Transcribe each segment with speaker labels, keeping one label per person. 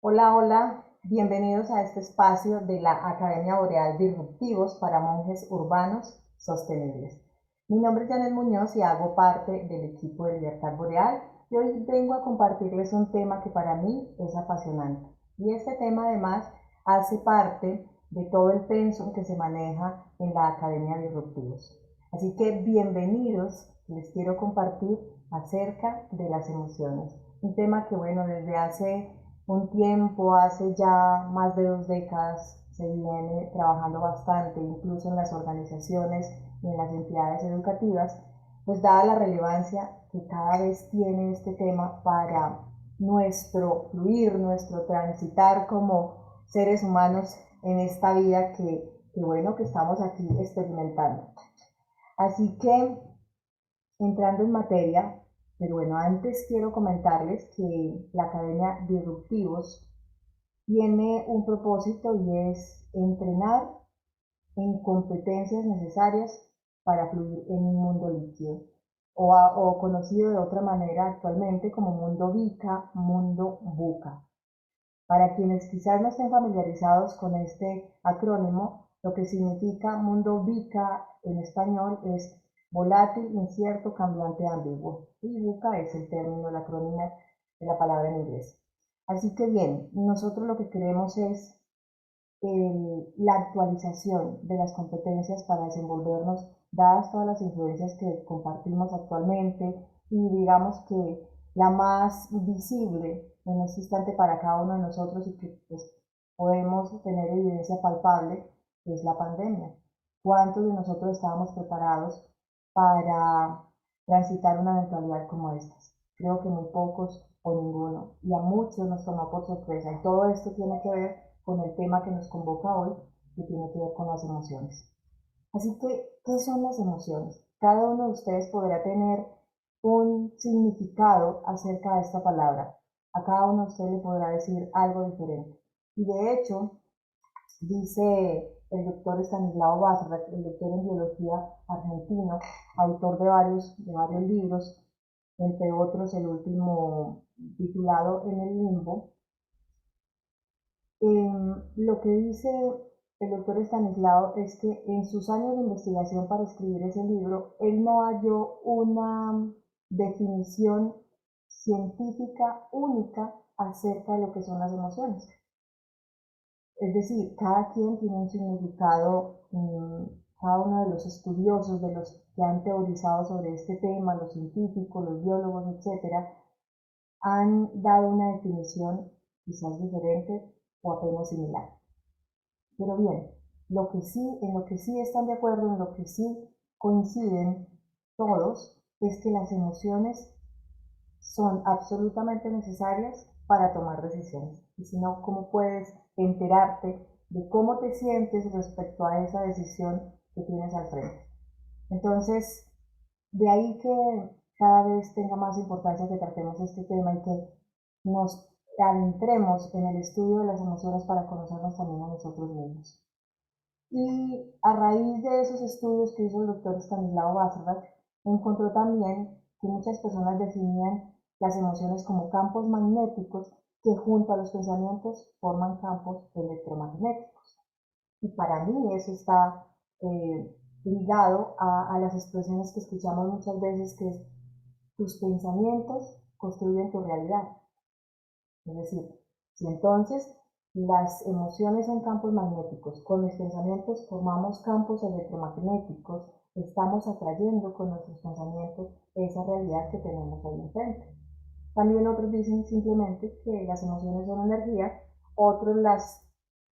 Speaker 1: Hola, hola, bienvenidos a este espacio de la Academia Boreal Disruptivos para Monjes Urbanos Sostenibles. Mi nombre es Janet Muñoz y hago parte del equipo de Libertad Boreal y hoy vengo a compartirles un tema que para mí es apasionante. Y este tema además hace parte de todo el pensum que se maneja en la Academia Disruptivos. Así que bienvenidos, les quiero compartir acerca de las emociones. Un tema que bueno, desde hace un tiempo, hace ya más de 2 décadas, se viene trabajando bastante, incluso en las organizaciones y en las entidades educativas, pues dada la relevancia que cada vez tiene este tema para nuestro fluir, nuestro transitar como seres humanos en esta vida que bueno, que estamos aquí experimentando. Así que entrando en materia, pero bueno, antes quiero comentarles que la Academia Disruptivos tiene un propósito y es entrenar en competencias necesarias para fluir en un mundo líquido o conocido de otra manera actualmente como mundo VICA, mundo BUCA. Para quienes quizás no estén familiarizados con este acrónimo, lo que significa mundo VICA en español es volátil, incierto, cambiante, ambiguo. Y VUCA es el término, el acrónimo de la palabra en inglés. Así que bien, nosotros lo que queremos es la actualización de las competencias para desenvolvernos, dadas todas las influencias que compartimos actualmente y digamos que la más visible en este instante para cada uno de nosotros y que pues, podemos tener evidencia palpable es la pandemia. ¿Cuántos de nosotros estábamos preparados para transitar una eventualidad como esta? Creo que muy pocos o ninguno, y a muchos nos tomó por sorpresa. Y todo esto tiene que ver con el tema que nos convoca hoy, que tiene que ver con las emociones. Así que, ¿qué son las emociones? Cada uno de ustedes podrá tener un significado acerca de esta palabra. A cada uno de ustedes le podrá decir algo diferente. Y de hecho, dice el doctor Stanislao Basrak, el doctor en biología argentino, autor de varios libros, entre otros el último titulado En el limbo. Lo que dice el doctor Stanislao es que en sus años de investigación para escribir ese libro, él no halló una definición científica única acerca de lo que son las emociones. Es decir, cada quien tiene un significado, cada uno de los estudiosos, de los que han teorizado sobre este tema, los científicos, los biólogos, etcétera, han dado una definición quizás diferente o apenas similar. Pero bien, en lo que sí están de acuerdo, en lo que sí coinciden todos, es que las emociones son absolutamente necesarias para tomar decisiones. Y si no, ¿cómo puedes enterarte de cómo te sientes respecto a esa decisión que tienes al frente? Entonces, de ahí que cada vez tenga más importancia que tratemos este tema y que nos adentremos en el estudio de las emociones para conocernos también a nosotros mismos. Y a raíz de esos estudios que hizo el doctor Stanislao Basrak, encontró también que muchas personas definían las emociones como campos magnéticos que junto a los pensamientos forman campos electromagnéticos. Y para mí eso está ligado a las expresiones que escuchamos muchas veces que es tus pensamientos construyen tu realidad. Es decir, si entonces las emociones son campos magnéticos, con los pensamientos formamos campos electromagnéticos, estamos atrayendo con nuestros pensamientos esa realidad que tenemos ahí enfrente. También otros dicen simplemente que las emociones son energía, otros las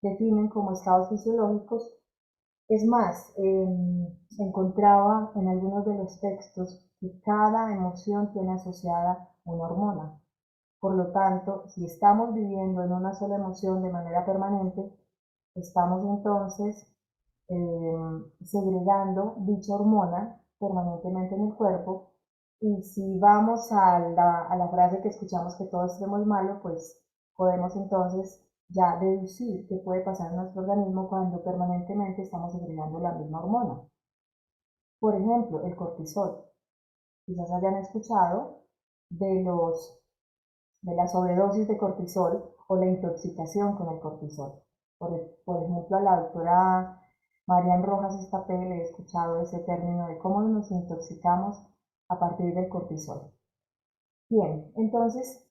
Speaker 1: definen como estados fisiológicos. Es más, encontraba en algunos de los textos que cada emoción tiene asociada una hormona. Por lo tanto, si estamos viviendo en una sola emoción de manera permanente, estamos entonces segregando dicha hormona permanentemente en el cuerpo. Y si vamos a la frase que escuchamos que todo extremo es malo, pues podemos entonces ya deducir qué puede pasar en nuestro organismo cuando permanentemente estamos segregando la misma hormona. Por ejemplo, el cortisol. Quizás hayan escuchado de los de la sobredosis de cortisol o la intoxicación con el cortisol. Por ejemplo, a la doctora Marian Rojas Estapé le he escuchado ese término de cómo nos intoxicamos a partir del cortisol. Bien, entonces,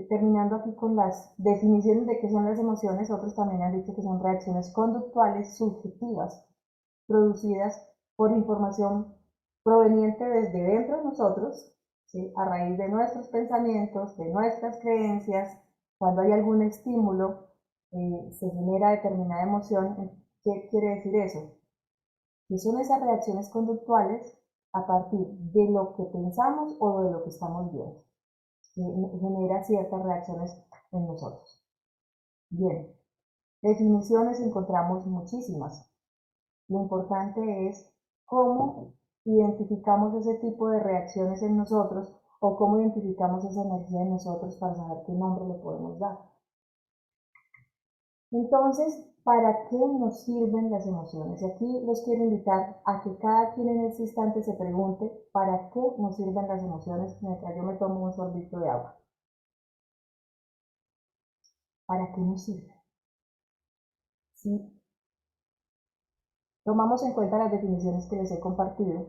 Speaker 1: terminando aquí con las definiciones de qué son las emociones, otros también han dicho que son reacciones conductuales subjetivas producidas por información proveniente desde dentro de nosotros, ¿sí? A raíz de nuestros pensamientos, de nuestras creencias. Cuando hay algún estímulo, se genera determinada emoción. ¿Qué quiere decir eso? Que son esas reacciones conductuales a partir de lo que pensamos o de lo que estamos viendo. Genera ciertas reacciones en nosotros. Bien, definiciones encontramos muchísimas. Lo importante es cómo identificamos ese tipo de reacciones en nosotros o cómo identificamos esa energía en nosotros para saber qué nombre le podemos dar. Entonces, ¿para qué nos sirven las emociones? Y aquí los quiero invitar a que cada quien en este instante se pregunte ¿para qué nos sirven las emociones? Mientras yo me tomo un sorbito de agua. ¿Para qué nos sirven? Si tomamos en cuenta las definiciones que les he compartido,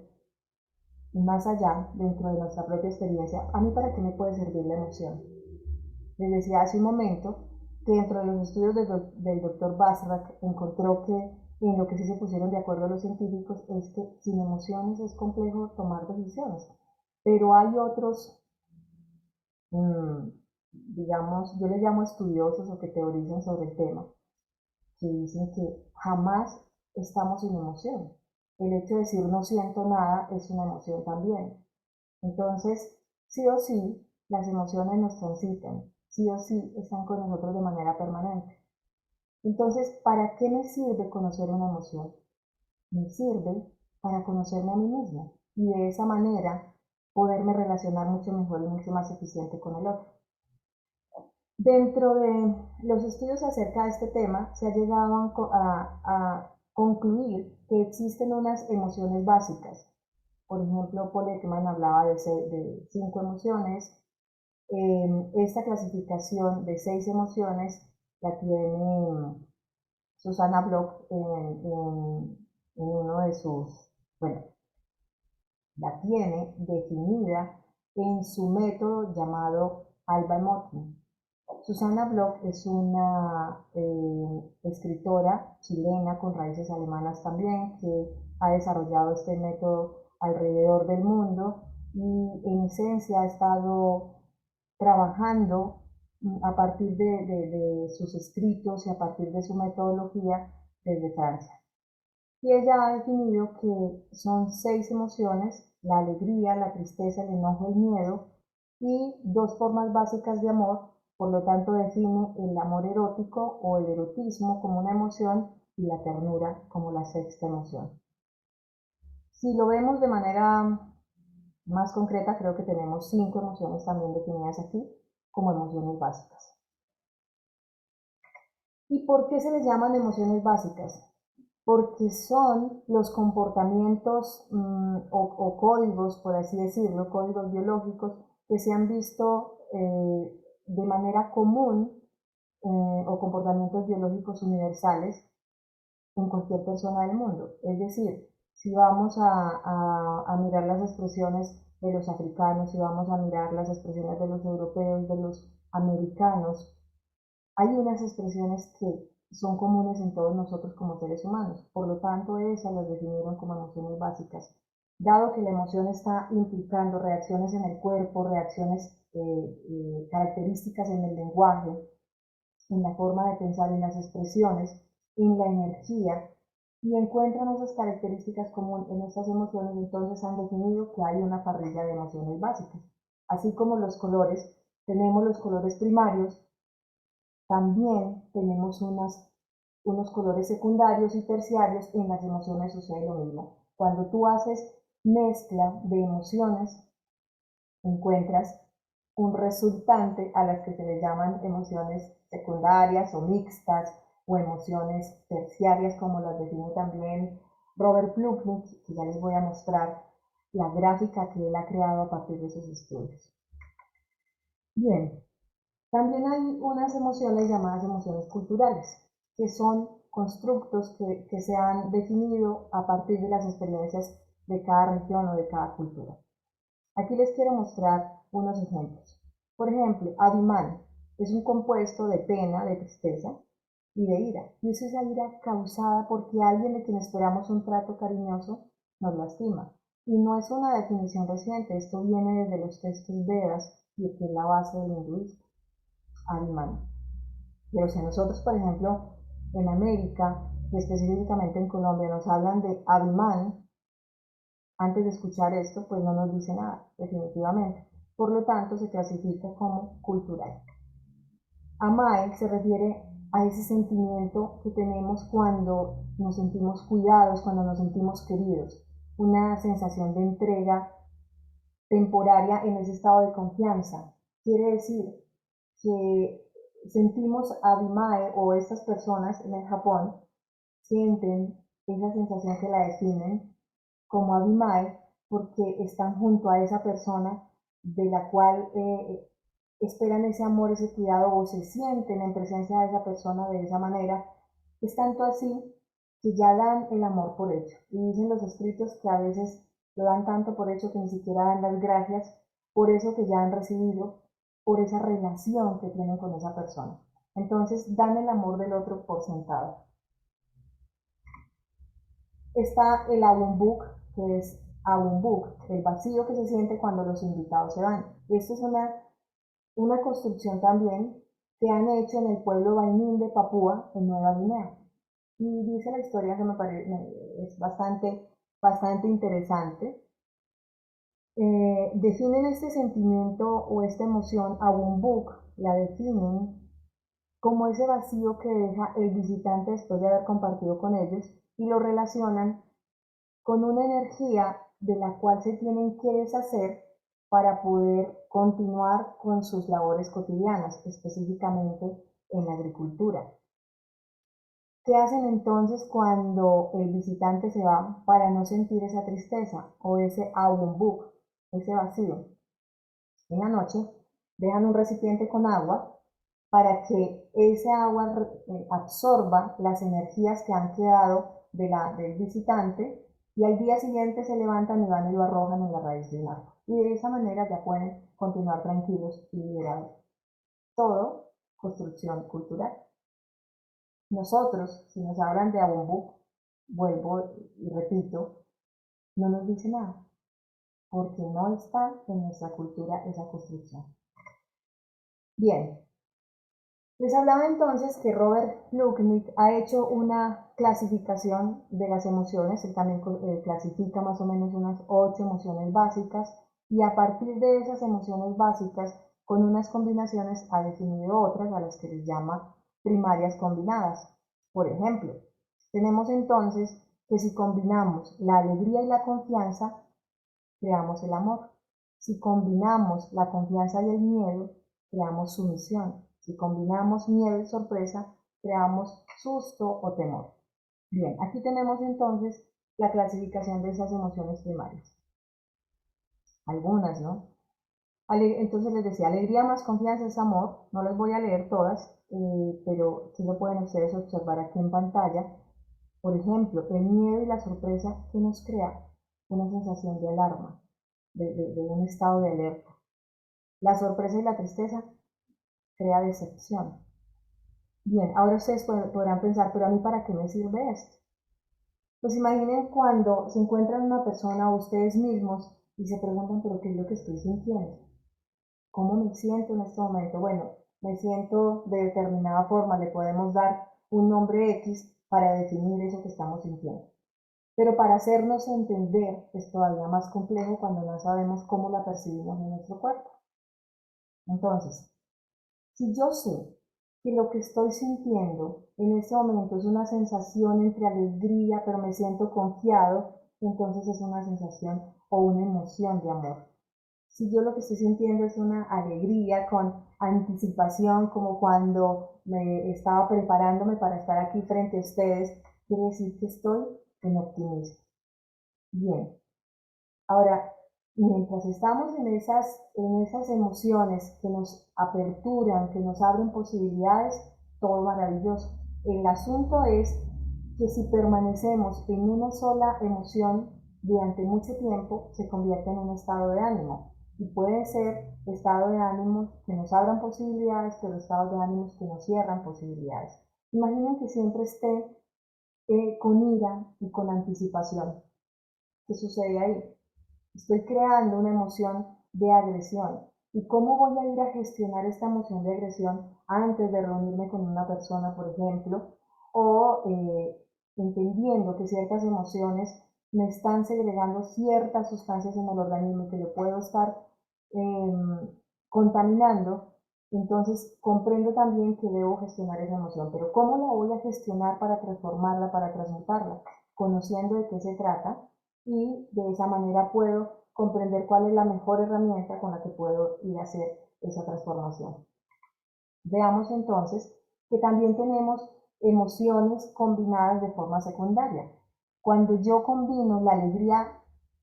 Speaker 1: y más allá, dentro de nuestra propia experiencia, ¿a mí para qué me puede servir la emoción? Les decía hace un momento que dentro de los estudios del doctor Basrak encontró que en lo que sí se pusieron de acuerdo los científicos es que sin emociones es complejo tomar decisiones. Pero hay otros, digamos, yo les llamo estudiosos o que teorizan sobre el tema, que dicen que jamás estamos sin emoción. El hecho de decir no siento nada es una emoción también. Entonces, sí o sí, las emociones nos transitan, sí o sí están con nosotros de manera permanente. Entonces, ¿para qué me sirve conocer una emoción? Me sirve para conocerme a mí mismo y de esa manera poderme relacionar mucho mejor y mucho más eficiente con el otro. Dentro de los estudios acerca de este tema, se ha llegado a concluir que existen unas emociones básicas. Por ejemplo, Paul Ekman hablaba de 5 emociones. Esta clasificación de 6 emociones la tiene Susanna Block en uno de sus, bueno, la tiene definida en su método llamado Alba Emoting. Susanna Block es una escritora chilena con raíces alemanas también que ha desarrollado este método alrededor del mundo y en esencia ha estado trabajando a partir de sus escritos y a partir de su metodología desde Francia. Y ella ha definido que son 6 emociones: la alegría, la tristeza, el enojo, el miedo, y 2 formas básicas de amor. Por lo tanto, define el amor erótico o el erotismo como una emoción y la ternura como la 6ª emoción. Si lo vemos de manera más concreta, creo que tenemos 5 emociones también definidas aquí como emociones básicas. ¿Y por qué se les llaman emociones básicas? Porque son los comportamientos o códigos, por así decirlo, códigos biológicos que se han visto de manera común o comportamientos biológicos universales en cualquier persona del mundo. Es decir, si vamos a mirar las expresiones de los africanos, si vamos a mirar las expresiones de los europeos, de los americanos, hay unas expresiones que son comunes en todos nosotros como seres humanos. Por lo tanto, esas las definieron como emociones básicas. Dado que la emoción está implicando reacciones en el cuerpo, reacciones características en el lenguaje, en la forma de pensar, en las expresiones, en la energía, y encuentran esas características comunes en estas emociones, entonces han definido que hay una parrilla de emociones básicas. Así como los colores, tenemos los colores primarios, también tenemos unos colores secundarios y terciarios. En las emociones sucede lo mismo. Cuando tú haces mezcla de emociones, encuentras un resultante a las que se les llaman emociones secundarias o mixtas o emociones terciarias, como las define también Robert Plutnik, que ya les voy a mostrar la gráfica que él ha creado a partir de sus estudios. Bien, también hay unas emociones llamadas emociones culturales, que son constructos que se han definido a partir de las experiencias de cada región o de cada cultura. Aquí les quiero mostrar unos ejemplos. Por ejemplo, Abimán es un compuesto de pena, de tristeza y de ira. Y es esa ira causada porque alguien de quien esperamos un trato cariñoso nos lastima. Y no es una definición reciente, esto viene desde los textos Vedas y que es la base del hinduismo. Abimán. Pero si nosotros, por ejemplo, en América, y específicamente en Colombia, nos hablan de Abimán, antes de escuchar esto, pues no nos dice nada, definitivamente. Por lo tanto, se clasifica como cultural. Amae se refiere a ese sentimiento que tenemos cuando nos sentimos cuidados, cuando nos sentimos queridos, una sensación de entrega temporaria en ese estado de confianza. Quiere decir que sentimos Abimae o estas personas en el Japón sienten esa sensación que la definen como Abimae porque están junto a esa persona de la cual esperan ese amor, ese cuidado o se sienten en presencia de esa persona de esa manera. Es tanto así que ya dan el amor por hecho. Y dicen los escritos que a veces lo dan tanto por hecho que ni siquiera dan las gracias por eso que ya han recibido, por esa relación que tienen con esa persona. Entonces dan el amor del otro por sentado. Está el abumbuk, que es abumbuk, el vacío que se siente cuando los invitados se van. Esto es una construcción también que han hecho en el pueblo Bainín de Papúa, en Nueva Guinea. Y dice la historia que me parece es bastante interesante. Definen este sentimiento o esta emoción, Abumbuk, la definen como ese vacío que deja el visitante después de haber compartido con ellos y lo relacionan con una energía de la cual se tienen que deshacer para poder continuar con sus labores cotidianas, específicamente en la agricultura. ¿Qué hacen entonces cuando el visitante se va para no sentir esa tristeza o ese augumbuk, ese vacío? En la noche dejan un recipiente con agua para que ese agua absorba las energías que han quedado del visitante y al día siguiente se levantan y van y lo arrojan en la raíz de un árbol. Y de esa manera ya pueden continuar tranquilos y liberados. Todo construcción cultural. Nosotros, si nos hablan de Abumbuk, vuelvo y repito, no nos dice nada, porque no está en nuestra cultura esa construcción. Bien, les hablaba entonces que Robert Plutnik ha hecho una clasificación de las emociones, él también clasifica más o menos unas 8 emociones básicas y a partir de esas emociones básicas, con unas combinaciones, ha definido otras a las que les llama primarias combinadas. Por ejemplo, tenemos entonces que si combinamos la alegría y la confianza, creamos el amor. Si combinamos la confianza y el miedo, creamos sumisión. Si combinamos miedo y sorpresa, creamos susto o temor. Bien, aquí tenemos entonces la clasificación de esas emociones primarias. Algunas, ¿no? Entonces les decía, alegría más confianza es amor. No les voy a leer todas, pero sí lo pueden ustedes observar aquí en pantalla. Por ejemplo, el miedo y la sorpresa que nos crea una sensación de alarma, de un estado de alerta. La sorpresa y la tristeza crea decepción. Bien, ahora ustedes podrán pensar, pero a mí ¿para qué me sirve esto? Pues imaginen cuando se encuentran una persona o ustedes mismos y se preguntan, pero ¿qué es lo que estoy sintiendo? ¿Cómo me siento en este momento? Bueno, me siento de determinada forma, le podemos dar un nombre X para definir eso que estamos sintiendo. Pero para hacernos entender es todavía más complejo cuando no sabemos cómo la percibimos en nuestro cuerpo. Entonces, si yo sé que lo que estoy sintiendo en este momento es una sensación entre alegría, pero me siento confiado, entonces es una sensación o una emoción de amor. Si yo lo que estoy sintiendo es una alegría con anticipación, como cuando me estaba preparándome para estar aquí frente a ustedes, quiere decir que estoy en optimismo. Bien, ahora Y mientras estamos en esas emociones que nos aperturan, que nos abren posibilidades, todo maravilloso. El asunto es que si permanecemos en una sola emoción durante mucho tiempo, se convierte en un estado de ánimo. Y puede ser estado de ánimos que nos abran posibilidades, pero estados de ánimos que nos cierran posibilidades. Imaginen que siempre esté con ira y con anticipación. ¿Qué sucede ahí? Estoy creando una emoción de agresión. ¿Y cómo voy a ir a gestionar esta emoción de agresión antes de reunirme con una persona, por ejemplo? O entendiendo que ciertas emociones me están segregando ciertas sustancias en el organismo que lo puedo estar eh, contaminando, entonces comprendo también que debo gestionar esa emoción. Pero ¿cómo la voy a gestionar para transformarla, para transmutarla? Conociendo de qué se trata, y de esa manera puedo comprender cuál es la mejor herramienta con la que puedo ir a hacer esa transformación. Veamos entonces que también tenemos emociones combinadas de forma secundaria. Cuando yo combino la alegría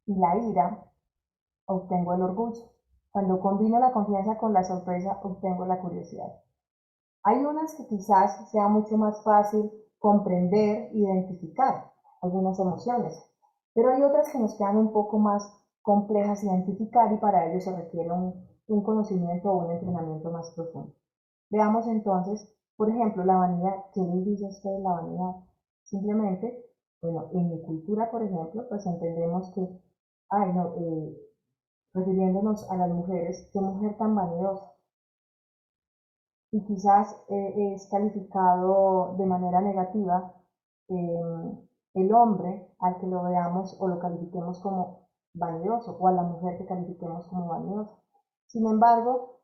Speaker 1: y la ira, obtengo el orgullo. Cuando combino la confianza con la sorpresa, obtengo la curiosidad. Hay unas que quizás sea mucho más fácil comprender, identificar algunas emociones, pero hay otras que nos quedan un poco más complejas identificar, y para ello se requiere un conocimiento o un entrenamiento más profundo. Veamos entonces, por ejemplo, la vanidad. ¿Qué les dice a usted la vanidad? Simplemente, bueno, en mi cultura, por ejemplo, pues entendemos que, ay, no, refiriéndonos a las mujeres, qué mujer tan vanidosa, y quizás es calificado de manera negativa el hombre al que lo veamos o lo califiquemos como vanidoso, o a la mujer que califiquemos como vanidosa. Sin embargo,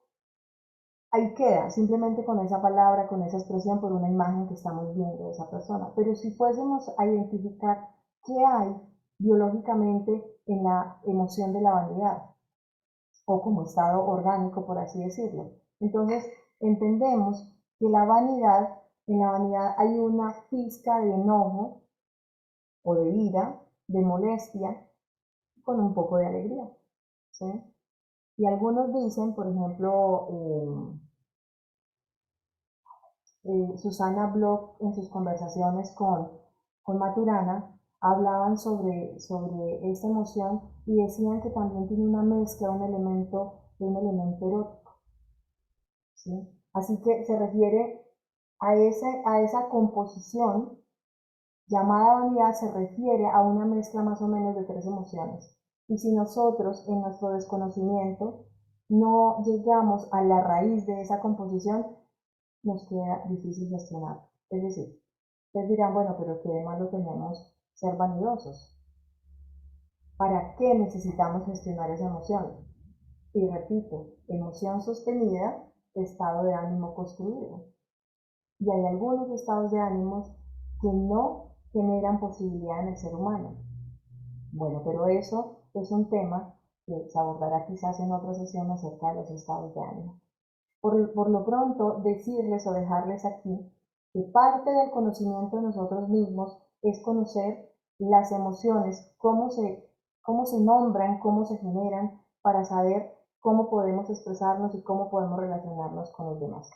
Speaker 1: ahí queda, simplemente con esa palabra, con esa expresión, por una imagen que estamos viendo de esa persona. Pero si fuésemos a identificar qué hay biológicamente en la emoción de la vanidad, o como estado orgánico, por así decirlo. Entonces, entendemos que en la vanidad hay una pizca de enojo o de ira, de molestia, con un poco de alegría. ¿Sí? Y algunos dicen, por ejemplo, Susana Bloch en sus conversaciones con Maturana, hablaban sobre esta emoción y decían que también tiene una mezcla, un elemento erótico. ¿Sí? Así que se refiere a esa composición llamada vanidad, se refiere a una mezcla más o menos de tres emociones. Y si nosotros en nuestro desconocimiento no llegamos a la raíz de esa composición, nos queda difícil gestionar. Es decir, ustedes dirán, bueno, pero qué de malo tenemos ser vanidosos. ¿Para qué necesitamos gestionar esa emoción? Y repito, emoción sostenida, estado de ánimo construido. Y hay algunos estados de ánimos que no generan posibilidad en el ser humano. Bueno, pero eso es un tema que se abordará quizás en otra sesión acerca de los estados de ánimo. Por lo pronto, decirles o dejarles aquí que parte del conocimiento de nosotros mismos es conocer las emociones, cómo se nombran, cómo se generan, para saber cómo podemos expresarnos y cómo podemos relacionarnos con los demás.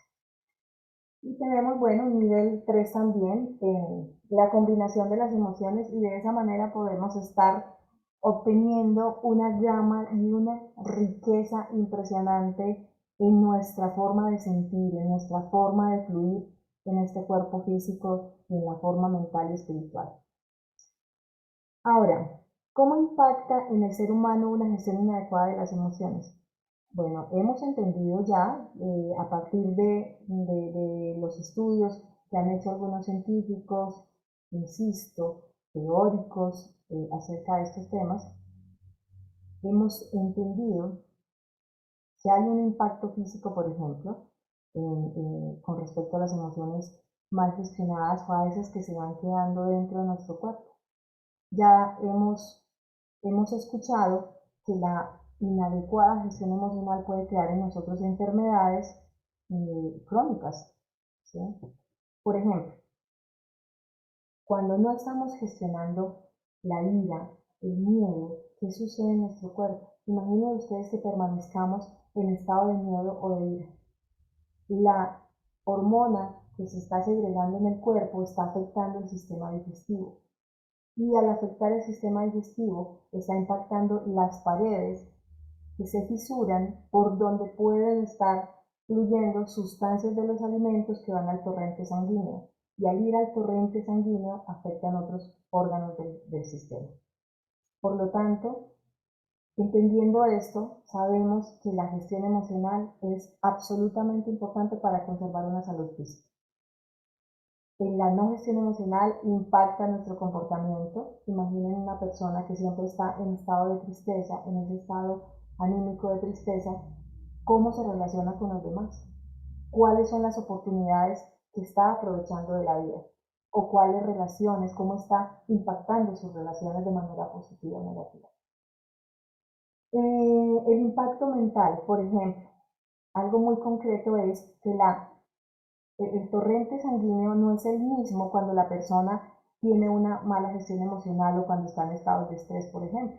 Speaker 1: Y tenemos, bueno, un nivel 3 también en la combinación de las emociones, y de esa manera podemos estar obteniendo una gama y una riqueza impresionante en nuestra forma de sentir, en nuestra forma de fluir en este cuerpo físico y en la forma mental y espiritual. Ahora, ¿cómo impacta en el ser humano una gestión inadecuada de las emociones? Bueno, hemos entendido ya, a partir de los estudios que han hecho algunos científicos, insisto, teóricos, acerca de estos temas, hemos entendido que hay un impacto físico, por ejemplo, con respecto a las emociones mal gestionadas o a veces que se van quedando dentro de nuestro cuerpo. Ya hemos escuchado que la inadecuada gestión emocional puede crear en nosotros enfermedades crónicas. ¿Sí? Por ejemplo, cuando no estamos gestionando la ira, el miedo, ¿qué sucede en nuestro cuerpo? Imaginen ustedes que permanezcamos en estado de miedo o de ira. La hormona que se está segregando en el cuerpo está afectando el sistema digestivo. Y al afectar el sistema digestivo está impactando las paredes que se fisuran por donde pueden estar fluyendo sustancias de los alimentos que van al torrente sanguíneo. Y al ir al torrente sanguíneo afectan otros órganos del sistema. Por lo tanto, entendiendo esto, sabemos que la gestión emocional es absolutamente importante para conservar una salud física. La no gestión emocional impacta nuestro comportamiento. Imaginen una persona que siempre está en estado de tristeza, en ese estado anímico de tristeza, cómo se relaciona con los demás, cuáles son las oportunidades que está aprovechando de la vida o cuáles relaciones, cómo está impactando sus relaciones de manera positiva o negativa. El impacto mental, por ejemplo, algo muy concreto es que el torrente sanguíneo no es el mismo cuando la persona tiene una mala gestión emocional o cuando está en estados de estrés, por ejemplo.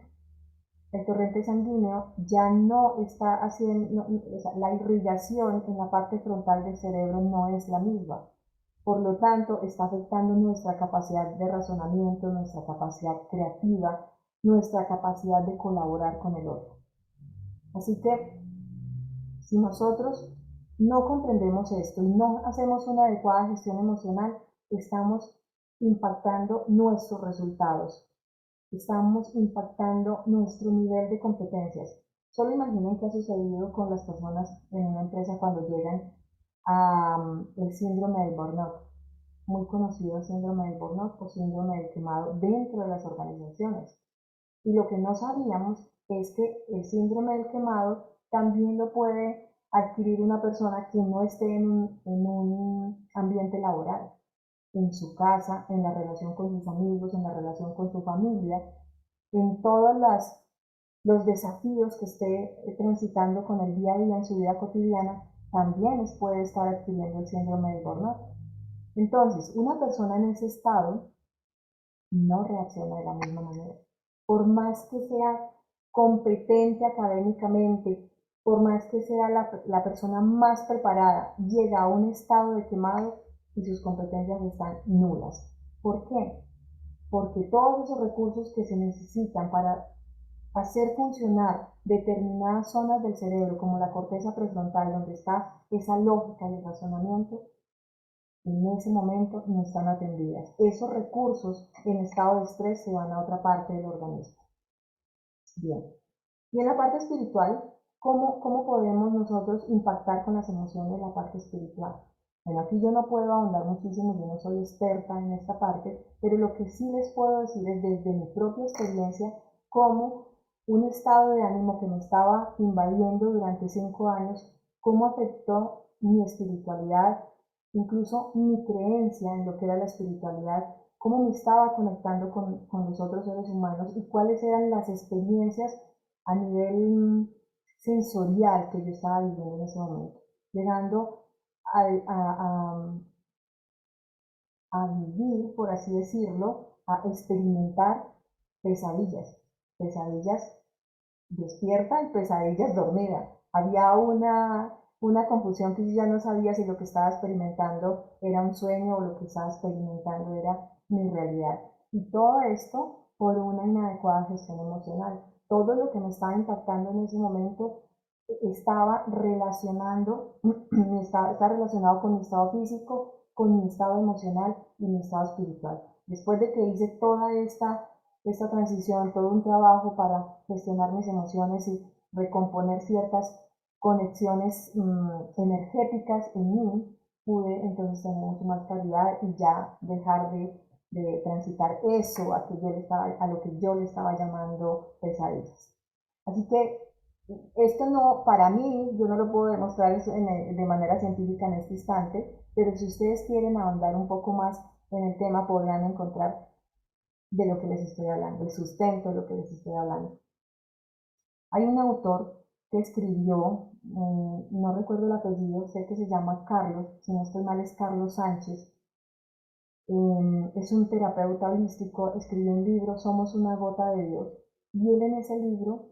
Speaker 1: El torrente sanguíneo ya no está haciendo, o sea, la irrigación en la parte frontal del cerebro no es la misma. Por lo tanto, está afectando nuestra capacidad de razonamiento, nuestra capacidad creativa, nuestra capacidad de colaborar con el otro. Así que si nosotros no comprendemos esto y no hacemos una adecuada gestión emocional, estamos impactando nuestros resultados, estamos impactando nuestro nivel de competencias. Solo imaginen qué ha sucedido con las personas en una empresa cuando llegan a el síndrome del burnout, muy conocido el síndrome del burnout o síndrome del quemado dentro de las organizaciones. Y lo que no sabíamos es que el síndrome del quemado también lo puede adquirir una persona que no esté en un ambiente laboral, en su casa, en la relación con sus amigos, en la relación con su familia, en todos los desafíos que esté transitando con el día a día en su vida cotidiana, también puede estar adquiriendo el síndrome del burnout. Entonces, una persona en ese estado no reacciona de la misma manera. Por más que sea competente académicamente, por más que sea la persona más preparada, llega a un estado de quemado y sus competencias están nulas. ¿Por qué? Porque todos esos recursos que se necesitan para hacer funcionar determinadas zonas del cerebro, como la corteza prefrontal, donde está esa lógica y el razonamiento, en ese momento no están atendidas. Esos recursos en estado de estrés se van a otra parte del organismo. Bien. Y en la parte espiritual, ¿cómo podemos nosotros impactar con las emociones en la parte espiritual? Bueno, aquí yo no puedo ahondar muchísimo, yo no soy experta en esta parte, pero lo que sí les puedo decir es desde mi propia experiencia, cómo un estado de ánimo que me estaba invadiendo durante 5 años, cómo afectó mi espiritualidad, incluso mi creencia en lo que era la espiritualidad, cómo me estaba conectando con los otros seres humanos y cuáles eran las experiencias a nivel sensorial que yo estaba viviendo en ese momento, llegando a, a, a vivir, por así decirlo, a experimentar pesadillas, pesadillas despierta y pesadillas dormida. Había una confusión que yo ya no sabía si lo que estaba experimentando era un sueño o lo que estaba experimentando era mi realidad. Y todo esto por una inadecuada gestión emocional. Todo lo que me estaba impactando en ese momento estaba relacionando, está relacionado con mi estado físico, con mi estado emocional y mi estado espiritual. Después de que hice toda esta transición, todo un trabajo para gestionar mis emociones y recomponer ciertas conexiones energéticas en mí, pude entonces tener mucho más claridad y ya dejar de transitar eso a lo que yo le estaba llamando pesadillas. Así que esto no, para mí, yo no lo puedo demostrar de manera científica en este instante, pero si ustedes quieren ahondar un poco más en el tema, podrán encontrar de lo que les estoy hablando, el sustento de lo que les estoy hablando. Hay un autor que escribió, no recuerdo el apellido, sé que se llama Carlos, si no estoy mal es Carlos Sánchez, es un terapeuta holístico, escribió un libro, Somos una gota de Dios, y él en ese libro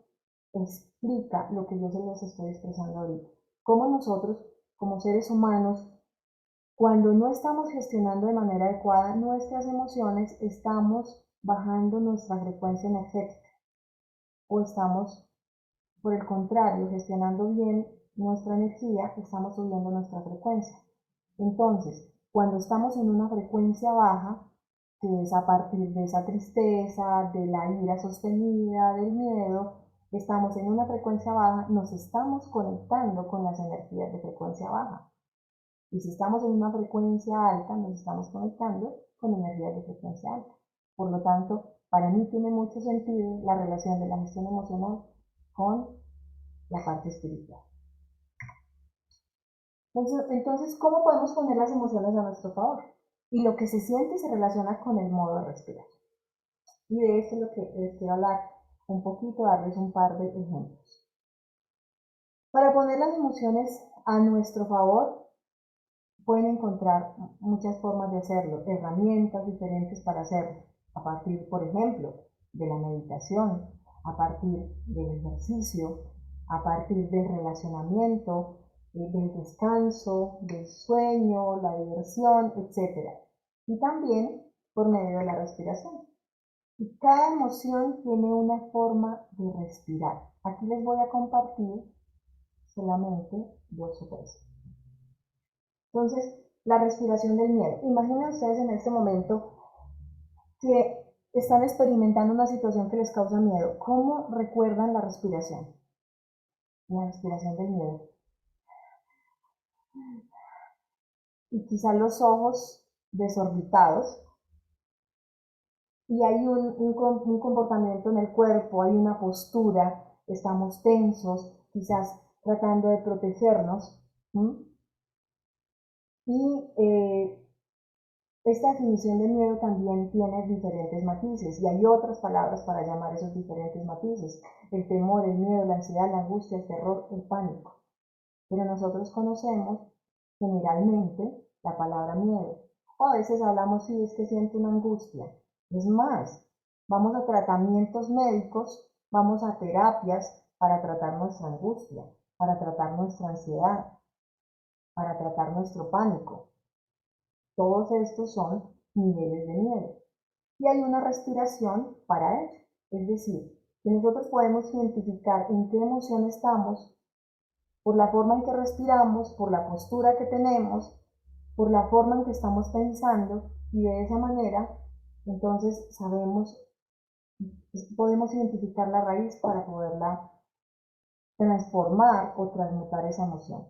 Speaker 1: explica lo que yo se les estoy expresando ahorita. Cómo nosotros, como seres humanos, cuando no estamos gestionando de manera adecuada nuestras emociones, estamos bajando nuestra frecuencia energética o estamos, por el contrario, gestionando bien nuestra energía, estamos subiendo nuestra frecuencia. Entonces, cuando estamos en una frecuencia baja, que es a partir de esa tristeza, de la ira sostenida, del miedo, estamos en una frecuencia baja, nos estamos conectando con las energías de frecuencia baja. Y si estamos en una frecuencia alta, nos estamos conectando con energías de frecuencia alta. Por lo tanto, para mí tiene mucho sentido la relación de la gestión emocional con la parte espiritual. Entonces, ¿cómo podemos poner las emociones a nuestro favor? Y lo que se siente se relaciona con el modo de respirar. Y de esto es lo que les quiero hablar un poquito, darles un par de ejemplos. Para poner las emociones a nuestro favor, pueden encontrar muchas formas de hacerlo, herramientas diferentes para hacerlo, a partir, por ejemplo, de la meditación, a partir del ejercicio, a partir del relacionamiento, del descanso, del sueño, la diversión, etc. Y también por medio de la respiración. Y cada emoción tiene una forma de respirar. Aquí les voy a compartir solamente dos o tres. Entonces, la respiración del miedo. Imaginen ustedes en este momento que están experimentando una situación que les causa miedo. ¿Cómo recuerdan la respiración? La respiración del miedo. Y quizá los ojos desorbitados. Y hay un comportamiento en el cuerpo, hay una postura, estamos tensos, quizás tratando de protegernos. Y esta definición de miedo también tiene diferentes matices y hay otras palabras para llamar esos diferentes matices. El temor, el miedo, la ansiedad, la angustia, el terror, el pánico. Pero nosotros conocemos generalmente la palabra miedo. O a veces hablamos, sí, es que siento una angustia. Es más, vamos a tratamientos médicos, vamos a terapias para tratar nuestra angustia, para tratar nuestra ansiedad, para tratar nuestro pánico. Todos estos son niveles de miedo. Y hay una respiración para ello. Es decir, que nosotros podemos identificar en qué emoción estamos por la forma en que respiramos, por la postura que tenemos, por la forma en que estamos pensando y de esa manera entonces podemos identificar la raíz para poderla transformar o transmutar esa emoción.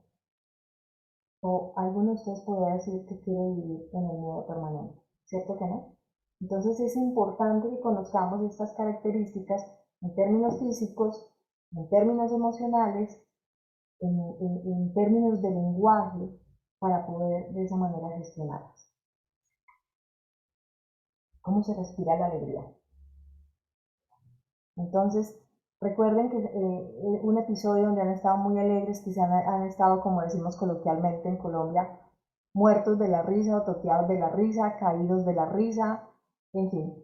Speaker 1: O alguno de ustedes podría decir que quiere vivir en el miedo permanente, ¿cierto que no? Entonces es importante que conozcamos estas características en términos físicos, en términos emocionales, en términos de lenguaje, para poder de esa manera gestionarlas. ¿Cómo se respira la alegría? Entonces, recuerden que un episodio donde han estado muy alegres, quizás han estado, como decimos coloquialmente en Colombia, muertos de la risa o toteados de la risa, caídos de la risa, en fin.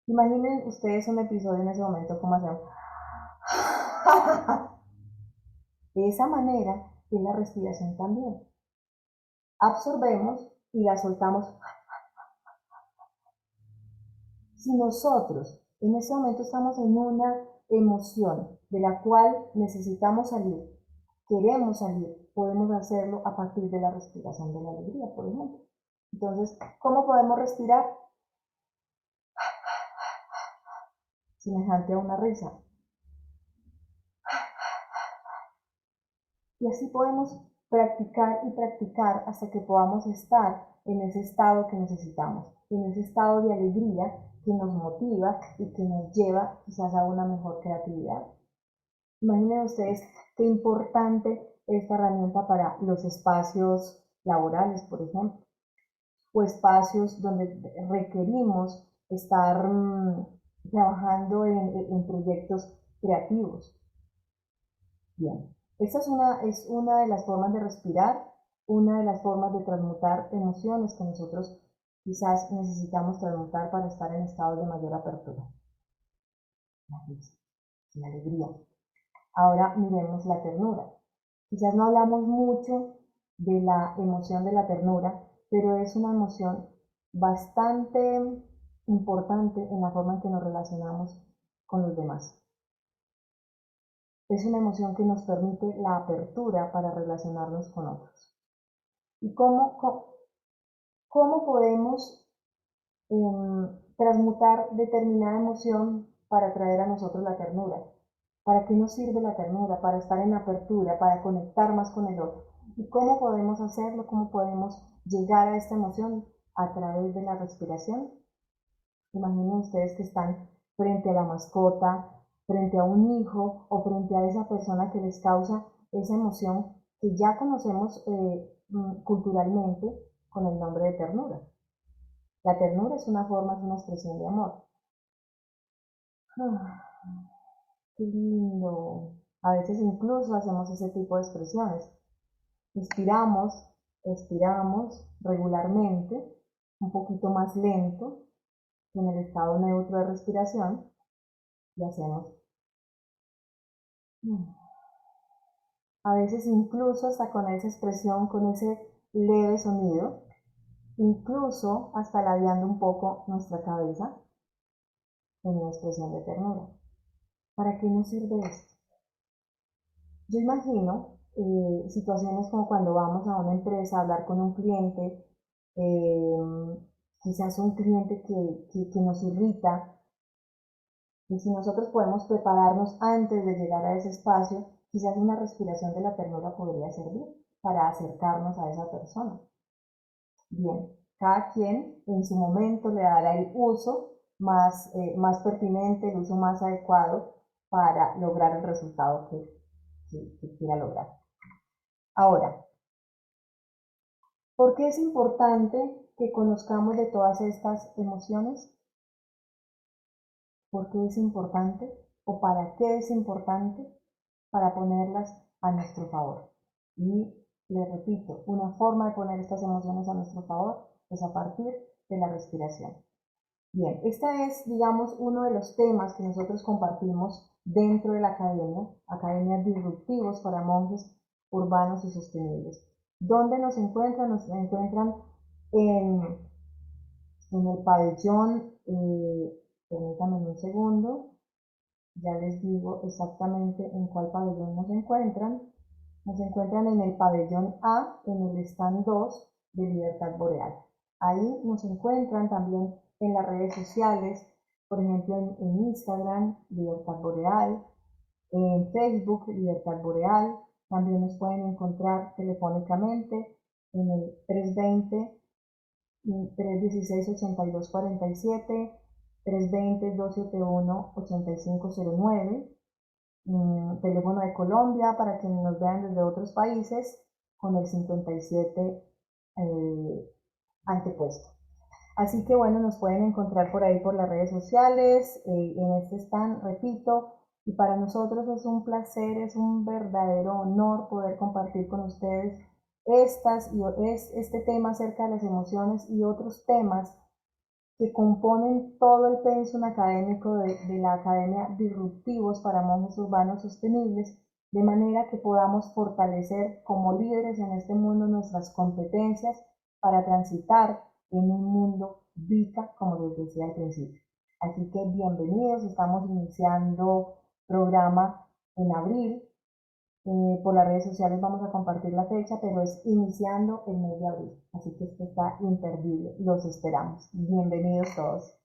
Speaker 1: Imaginen ustedes un episodio en ese momento como hacemos. De esa manera es la respiración también. Absorbemos y la soltamos. Si nosotros en ese momento estamos en una emoción de la cual necesitamos salir, queremos salir, podemos hacerlo a partir de la respiración de la alegría, por ejemplo. Entonces, ¿cómo podemos respirar? Semejante a una risa. Y así podemos practicar y practicar hasta que podamos estar en ese estado que necesitamos, en ese estado de alegría que nos motiva y que nos lleva quizás a una mejor creatividad. Imaginen ustedes qué importante esta herramienta para los espacios laborales, por ejemplo, o espacios donde requerimos estar trabajando en proyectos creativos. Bien, esta es una de las formas de respirar, una de las formas de transmutar emociones que nosotros quizás necesitamos transmutar para estar en estados de mayor apertura. La risa, la alegría. Ahora miremos la ternura. Quizás no hablamos mucho de la emoción de la ternura, pero es una emoción bastante importante en la forma en que nos relacionamos con los demás. Es una emoción que nos permite la apertura para relacionarnos con otros. ¿Y cómo podemos transmutar determinada emoción para traer a nosotros la ternura? ¿Para qué nos sirve la ternura? Para estar en apertura, para conectar más con el otro. ¿Y cómo podemos hacerlo? ¿Cómo podemos llegar a esta emoción? A través de la respiración. Imaginen ustedes que están frente a la mascota, frente a un hijo o frente a esa persona que les causa esa emoción que ya conocemos culturalmente con el nombre de ternura. La ternura es una forma, es una expresión de amor. Qué lindo. A veces incluso hacemos ese tipo de expresiones. Inspiramos, expiramos regularmente, un poquito más lento, en el estado neutro de respiración, y hacemos. A veces incluso hasta con esa expresión, con ese leve sonido, incluso hasta ladeando un poco nuestra cabeza en una expresión de ternura. ¿Para qué nos sirve esto? Yo imagino situaciones como cuando vamos a una empresa a hablar con un cliente, eh, quizás un cliente que nos irrita, y si nosotros podemos prepararnos antes de llegar a ese espacio, quizás una respiración de la ternura podría servir para acercarnos a esa persona. Bien, cada quien en su momento le dará el uso más pertinente, el uso más adecuado para lograr el resultado que quiera lograr. Ahora, ¿por qué es importante que conozcamos de todas estas emociones? ¿Por qué es importante o para qué es importante? Para ponerlas a nuestro favor. Y les repito, una forma de poner estas emociones a nuestro favor es a partir de la respiración. Bien, este es, digamos, uno de los temas que nosotros compartimos dentro de la academia, Academias Disruptivos para Monjes Urbanos y Sostenibles. ¿Dónde nos encuentran? Nos encuentran en, en el pabellón, permítanme un segundo, ya les digo exactamente en cuál pabellón nos encuentran. Nos encuentran en el pabellón A, en el stand 2 de Libertad Boreal. Ahí nos encuentran también en las redes sociales, por ejemplo en Instagram, Libertad Boreal, en Facebook, Libertad Boreal. También nos pueden encontrar telefónicamente en el 320-316-8247, 320-271-8509, teléfono de Colombia para quienes nos vean desde otros países con el 57 antepuesto. Así que bueno, nos pueden encontrar por ahí por las redes sociales, en este stand, repito, y para nosotros es un placer, es un verdadero honor poder compartir con ustedes este tema acerca de las emociones y otros temas que componen todo el pensum académico de la Academia Disruptivos para Monjes Urbanos Sostenibles, de manera que podamos fortalecer como líderes en este mundo nuestras competencias para transitar en un mundo VICA, como les decía al principio. Así que bienvenidos, estamos iniciando programa en abril. Por las redes sociales vamos a compartir la fecha, pero es iniciando el mes de abril. Así que esto está imperdible. Los esperamos. Bienvenidos todos.